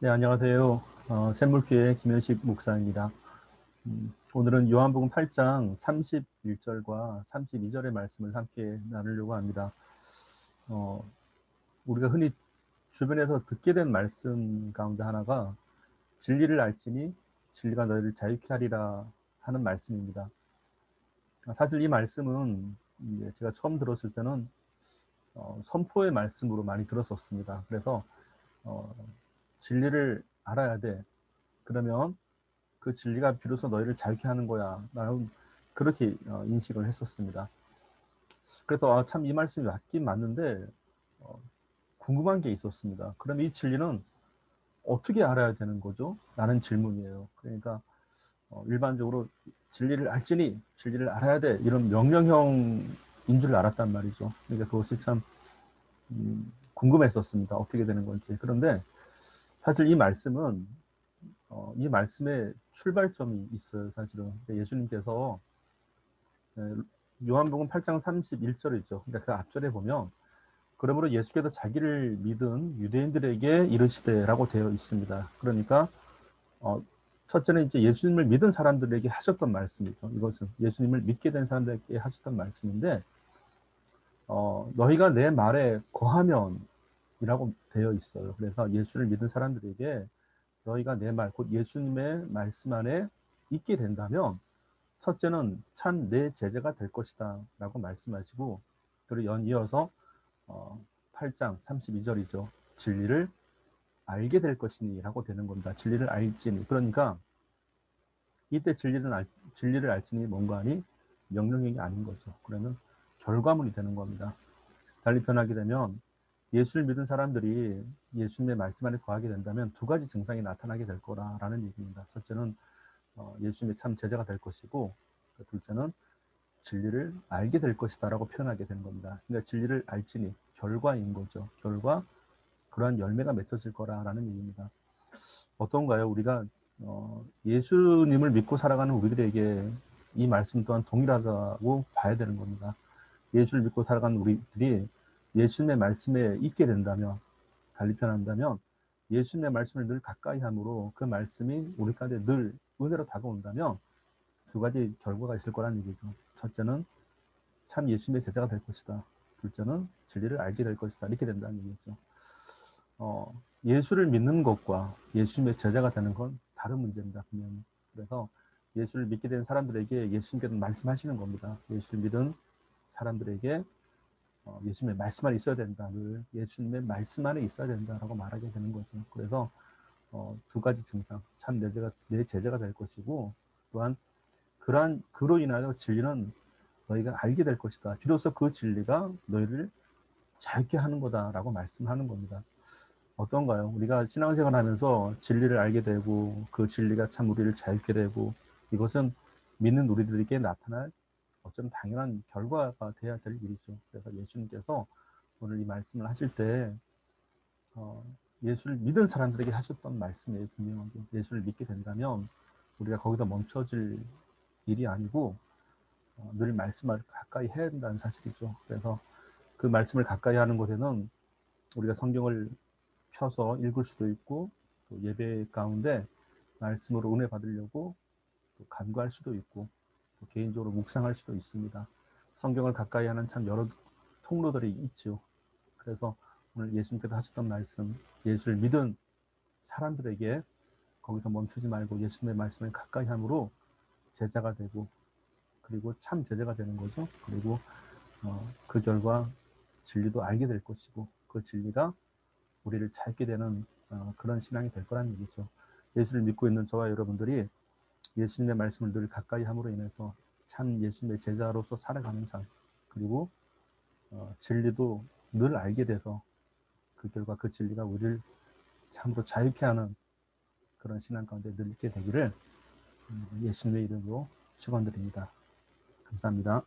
네, 안녕하세요. 샘물교회 김현식 목사입니다. 오늘은 요한복음 8장 31절과 32절의 말씀을 함께 나누려고 합니다. 우리가 흔히 주변에서 듣게 된 말씀 가운데 하나가 진리를 알지니 진리가 너희를 자유케 하리라 하는 말씀입니다. 사실 이 말씀은 제가 처음 들었을 때는 선포의 말씀으로 많이 들었었습니다. 그래서 진리를 알아야 돼. 그러면 그 진리가 비로소 너희를 자유케 하는 거야. 나는 그렇게 인식을 했었습니다. 그래서 참 이 말씀이 맞긴 맞는데 궁금한 게 있었습니다. 그럼 이 진리는 어떻게 알아야 되는 거죠? 라는 질문이에요. 그러니까 일반적으로 진리를 알지니 진리를 알아야 돼. 이런 명령형인 줄 알았단 말이죠. 그러니까 그것이 참 궁금했었습니다. 어떻게 되는 건지. 그런데 사실 이 말씀은 이 말씀의 출발점이 있어요. 사실은 예수님께서 요한복음 8장 31절이죠. 그러니까 그 앞절에 보면 그러므로 예수께서 자기를 믿은 유대인들에게 이르시되라고 되어 있습니다. 그러니까 첫째는 이제 예수님을 믿은 사람들에게 하셨던 말씀이죠. 이것은 예수님을 믿게 된 사람들에게 하셨던 말씀인데 너희가 내 말에 거하면이라고 되어 있어요. 그래서 예수를 믿은 사람들에게 너희가 내 말, 곧 예수님의 말씀 안에 있게 된다면 첫째는 참 내 제자가 될 것이다 라고 말씀하시고, 그리고 연이어서 8장 32절이죠. 진리를 알게 될 것이니 라고 되는 겁니다. 진리를 알지니. 그러니까 이때 진리를 알지니 뭔가 하니 명령형이 아닌 거죠. 그러면 결과물이 되는 겁니다. 달리 표현하게 되면 예수를 믿은 사람들이 예수님의 말씀 안에 거하게 된다면 두 가지 증상이 나타나게 될 거라는 얘기입니다. 첫째는 예수님의 참 제자가 될 것이고, 둘째는 진리를 알게 될 것이다라고 표현하게 되는 겁니다. 그러니까 진리를 알지니 결과인 거죠. 결과, 그러한 열매가 맺혀질 거라는 얘기입니다. 어떤가요? 우리가 예수님을 믿고 살아가는 우리들에게 이 말씀 또한 동일하다고 봐야 되는 겁니다. 예수를 믿고 살아가는 우리들이 예수님의 말씀에 있게 된다면, 달리 표현한다면 예수님의 말씀을 늘 가까이 함으로 그 말씀이 우리 가운데 늘 은혜로 다가온다면 두 가지 결과가 있을 거라는 얘기죠. 첫째는 참 예수님의 제자가 될 것이다. 둘째는 진리를 알게 될 것이다. 이렇게 된다는 얘기죠. 예수를 믿는 것과 예수님의 제자가 되는 건 다른 문제입니다. 분명히. 그래서 예수를 믿게 된 사람들에게 예수님께서 말씀하시는 겁니다. 예수를 믿은 사람들에게 예수님의 말씀 안에 있어야 된다. 늘 예수님의 말씀 안에 있어야 된다라고 말하게 되는 거죠. 그래서 두 가지 증상, 참 내 제자가 될 것이고, 또한 그로 인하여 진리는 너희가 알게 될 것이다. 비로소 그 진리가 너희를 자유케 하는 거다라고 말씀하는 겁니다. 어떤가요? 우리가 신앙생활 하면서 진리를 알게 되고 그 진리가 참 우리를 자유케 되고, 이것은 믿는 우리들에게 나타날 어쩌면 당연한 결과가 돼야 될 일이죠. 그래서 예수님께서 오늘 이 말씀을 하실 때 예수를 믿은 사람들에게 하셨던 말씀이에요. 분명하게 예수를 믿게 된다면 우리가 거기서 멈춰질 일이 아니고 늘 말씀을 가까이 해야 된다는 사실이죠. 그래서 그 말씀을 가까이 하는 곳에는 우리가 성경을 펴서 읽을 수도 있고, 또 예배 가운데 말씀으로 은혜 받으려고 또 간구할 수도 있고, 또 개인적으로 묵상할 수도 있습니다. 성경을 가까이 하는 참 여러 통로들이 있죠. 그래서 오늘 예수님께서 하셨던 말씀, 예수를 믿은 사람들에게 거기서 멈추지 말고 예수님의 말씀을 가까이 함으로 제자가 되고, 그리고 참 제자가 되는 거죠. 그리고 그 결과 진리도 알게 될 것이고, 그 진리가 우리를 찾게 되는 그런 신앙이 될 거라는 얘기죠. 예수를 믿고 있는 저와 여러분들이 예수님의 말씀을 늘 가까이 함으로 인해서 참 예수님의 제자로서 살아가는 삶, 그리고 진리도 늘 알게 돼서 그 결과 그 진리가 우리를 참으로 자유케 하는 그런 신앙 가운데 늘 있게 되기를 예수님의 이름으로 축원드립니다. 감사합니다.